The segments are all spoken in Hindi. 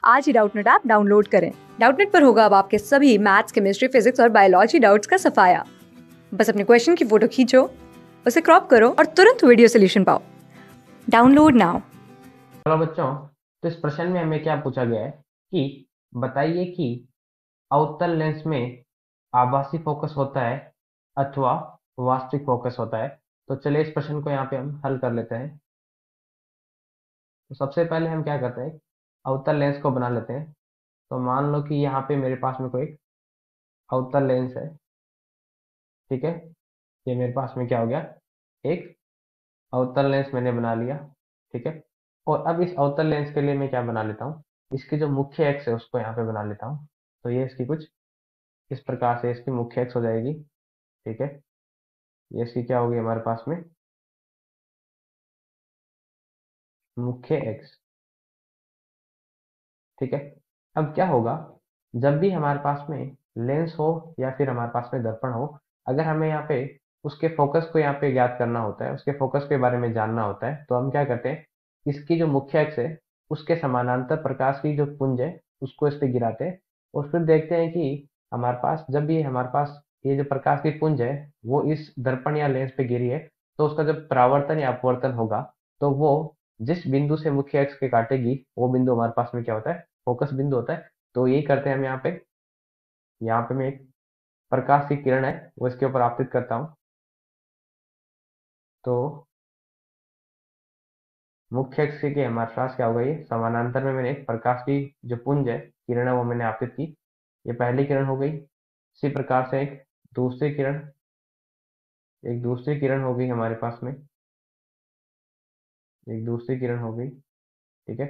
आज ही डाउटनेट ऐप डाउनलोड करें। डाउटनेट पर होगा अब आपके सभी मैथ्स, केमिस्ट्री, फिजिक्स और बायोलॉजी डाउट्स का सफाया। बस अपने क्वेश्चन की फोटो खींचो, उसे क्रॉप करो और तुरंत वीडियो सोल्यूशन पाओ। Download now. हेलो बच्चों, तो इस प्रश्न में हमें क्या पूछा गया है कि बताइए कि अवतल लेंस में आभासी फोकस होता है अथवा वास्तविक फोकस होता है। तो चलिए इस प्रश्न को यहाँ पे हम हल कर लेते हैं। तो सबसे पहले हम क्या करते हैं, अवतल लेंस को बना लेते हैं। तो मान लो कि यहाँ पे मेरे पास में कोई अवतल लेंस है, ठीक है। ये मेरे पास में क्या हो गया, एक अवतल लेंस मैंने बना लिया, ठीक है। और अब इस अवतल लेंस के लिए मैं क्या बना लेता हूँ, इसकी जो मुख्य एक्स है उसको यहाँ पे बना लेता हूँ। तो ये इसकी कुछ इस प्रकार से इसकी मुख्य एक्स हो जाएगी, ठीक है। ये इसकी क्या होगी हमारे पास में, मुख्य एक्स, ठीक है। अब क्या होगा, जब भी हमारे पास में लेंस हो या फिर हमारे पास में दर्पण हो, अगर हमें यहाँ पे उसके फोकस को यहाँ पे ज्ञात करना होता है, उसके फोकस के बारे में जानना होता है, तो हम क्या करते हैं, इसकी जो मुख्य एक्स है उसके समानांतर प्रकाश की जो पुंज है उसको इस पे गिराते हैं और फिर देखते हैं कि हमारे पास जब भी हमारे पास ये जो प्रकाश की पुंज है वो इस दर्पण या लेंस पे गिरी है, तो उसका जब परावर्तन या अपवर्तन होगा तो वो जिस बिंदु से मुख्य एक्स के काटेगी वो बिंदु हमारे पास में क्या होता है, फोकस बिंदु होता है। तो यही करते हैं हम यहाँ पे मैं एक प्रकाश की किरण है वो इसके ऊपर आपतित करता हूँ। तो मुख्य अक्ष के हमारे पास क्या होगा, ये समानांतर में मैंने एक प्रकाश की जो पुंज है, किरण है, वो मैंने आपतित की। ये पहली किरण हो गई। इसी प्रकार से दूसरी किरण एक दूसरी किरण हो गई हमारे पास में, एक दूसरी किरण हो गई, ठीक है।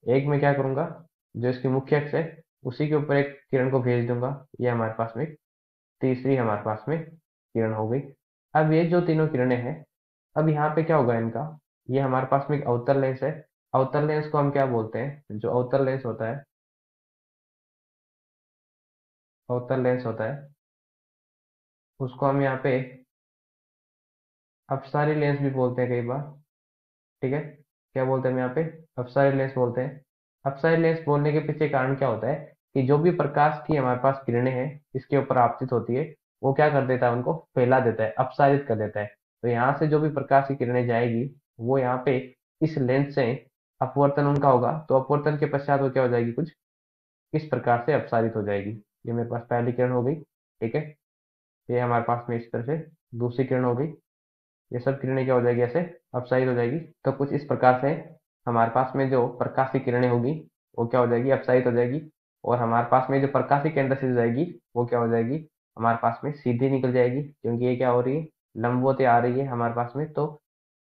एक मैं क्या करूंगा, जो इसकी मुख्य अक्ष है उसी के ऊपर एक किरण को भेज दूंगा, ये हमारे पास में तीसरी हमारे पास में किरण हो गई। अब ये जो तीनों किरणें हैं, अब यहाँ पे क्या होगा इनका, ये हमारे पास में एक अवतल लेंस है। अवतल लेंस को हम क्या बोलते हैं, जो अवतल लेंस होता है, अवतल लेंस होता है उसको हम यहाँ पे अपसारी लेंस भी बोलते हैं कई बार, ठीक है। क्या बोलते हैं हम यहाँ पे, अपसारी लेंस बोलते हैं। अपसारी लेंस बोलने के पीछे कारण क्या होता है कि जो भी प्रकाश की हमारे पास किरणें हैं इसके ऊपर आपतित होती है, वो क्या कर देता है, उनको फैला देता है, अपसारित कर देता है। तो यहाँ से जो भी प्रकाश की किरणें जाएगी वो यहाँ पे इस लेंस से अपवर्तन उनका होगा, तो अपवर्तन के पश्चात वो क्या हो जाएगी, कुछ इस प्रकार से अपसारित हो जाएगी। ये मेरे पास पहली किरण हो गई, ठीक है। ये हमारे पास में इस तरह से दूसरी किरण हो गई। ये सब किरणें क्या हो जाएगी, ऐसे अपसारित हो जाएगी। तो कुछ इस प्रकार से हमारे पास में जो प्रकाश की किरणें होगी वो क्या हो जाएगी, अपसारित हो जाएगी। और हमारे पास में जो प्रकाश की केंद्र से जो जाएगी वो क्या हो जाएगी, हमारे पास में सीधी निकल जाएगी, क्योंकि ये क्या हो रही है, लंबवत आ रही है हमारे पास में, तो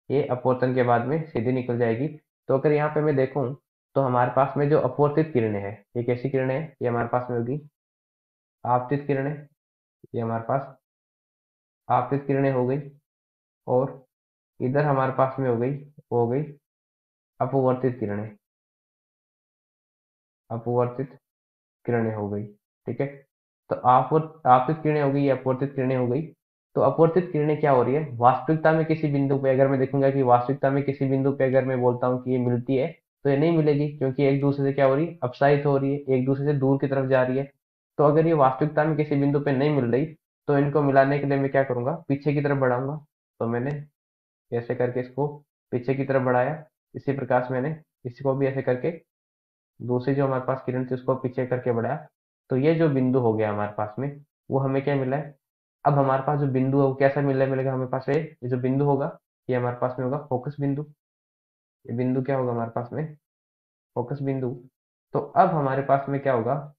ये अपवर्तन के बाद में सीधी निकल जाएगी। तो अगर यहाँ पे मैं देखूं तो हमारे पास में जो अपवर्तित किरणें हैं, ये कैसी किरणें हैं, ये हमारे पास में होगी आपतित किरणें। ये हमारे पास आपतित किरणें हो गई। और इधर हमारे पास में हो गई, वो हो गई अपवर्तित किरणें, अपवर्तित किरणें हो गई, ठीक है। तो आपतित किरणें हो गई, या अपवर्तित किरणें हो गई। तो अपवर्तित किरणें क्या हो रही है, वास्तविकता में किसी बिंदु पे अगर मैं देखूंगा कि वास्तविकता में किसी बिंदु पे अगर मैं बोलता हूँ कि ये मिलती है, तो ये नहीं मिलेगी, क्योंकि एक दूसरे से क्या हो रही है, अपसारित हो रही है, एक दूसरे से दूर की तरफ जा रही है। तो अगर ये वास्तविकता में किसी बिंदु पे नहीं मिल रही, तो इनको मिलाने के लिए मैं क्या करूंगा, पीछे की तरफ बढ़ाऊंगा। तो मैंने ऐसे करके इसको पीछे की तरफ बढ़ाया। इसी प्रकार से मैंने इसको भी ऐसे करके दूसरी जो हमारे पास किरण थी उसको पीछे करके बढ़ाया। तो ये जो बिंदु हो गया हमारे पास में, वो हमें क्या मिला है, अब हमारे पास जो बिंदु है वो कैसा मिलेगा हमारे पास, ये जो बिंदु होगा ये हमारे पास में होगा फोकस बिंदु। ये बिंदु क्या होगा हमारे पास में, फोकस बिंदु। तो अब हमारे पास में क्या होगा,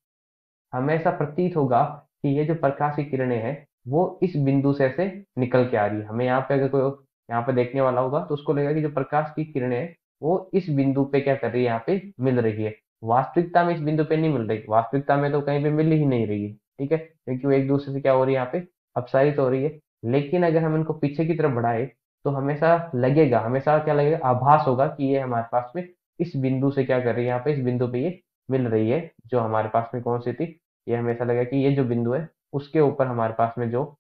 हमें ऐसा प्रतीत होगा कि ये जो प्रकाश की किरणें हैं वो इस बिंदु से ऐसे निकल के आ रही है। हमें यहाँ पे अगर कोई यहाँ पे देखने वाला होगा तो उसको लगेगा कि जो प्रकाश की किरणें हैं वो इस बिंदु पे क्या कर रही है, यहाँ पे मिल रही है। वास्तविकता में इस बिंदु पे नहीं मिल रही, वास्तविकता में तो कहीं पे मिल ही नहीं रही है, ठीक है, क्योंकि वो एक दूसरे से क्या हो रही है, यहाँ पे अपसारित हो रही है। लेकिन अगर हम इनको पीछे की तरफ बढ़ाए तो हमेशा लगेगा, हमेशा क्या लगेगा, आभास होगा कि ये हमारे पास में इस बिंदु से क्या कर रही है, यहाँ पे इस बिंदु पे ये मिल रही है, जो हमारे पास में कौन सी थी, ये हमें ऐसा लगेगा कि ये जो बिंदु है उसके ऊपर हमारे पास में जो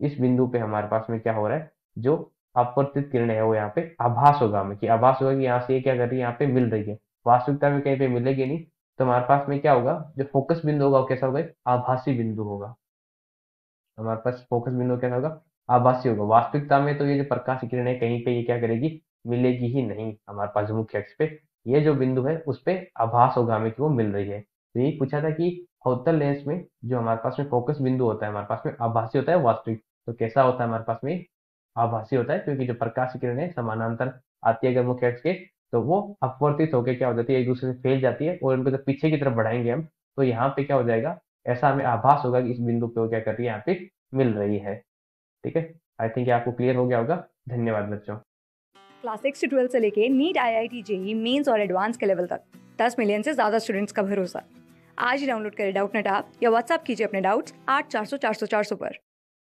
इस बिंदु पे हमारे पास में क्या हो रहा है, जो अपवर्तित किरणें है वो यहाँ पे आभास होगा हमें, कि आभास होगा कि यहाँ से ये क्या कर रही है, यहाँ पे मिल रही है। वास्तविकता में कहीं पे मिलेगी नहीं, तो हमारे पास में क्या होगा, जो फोकस बिंदु होगा वो कैसा होगा, आभासी बिंदु होगा। हमारे पास फोकस बिंदु कैसा होगा, आभासी होगा। वास्तविकता में तो ये जो प्रकाश की किरण है कहीं पे ये क्या करेगी, मिलेगी ही नहीं हमारे पास जो मुख्य अक्ष पे। ये जो बिंदु है उस पे आभास होगा हमें कि वो मिल रही है। तो यही पूछा था कि अवतल लेंस में जो हमारे पास में फोकस बिंदु होता है हमारे पास में आभासी होता है वास्तविक। तो कैसा होता है हमारे पास में, आभासी होता है, क्योंकि जो प्रकाश की किरण है समानांतर आती है अगर मुख्य अक्ष के, तो वो अपवर्तित होकर क्या हो जाती है, एक दूसरे से फैल जाती है, और उनको जब पीछे की तरफ बढ़ाएंगे हम, तो यहाँ पे क्या हो जाएगा, ऐसा हमें आभास होगा कि इस बिंदु पे वो क्या कर रही है, यहाँ पे मिल रही है। ठीक है, आई थिंक आपको क्लियर हो गया होगा। धन्यवाद बच्चों। क्लास 6 से 12 से लेके नीट, IIT, जेई मेंस और एडवांस के लेवल तक 10 मिलियन से ज़्यादा स्टूडेंट्स का भरोसा। आज ही डाउनलोड करें डाउटनेट ऐप या व्हाट्सएप कीजिए अपने डाउट्स 8400 400 400 पर।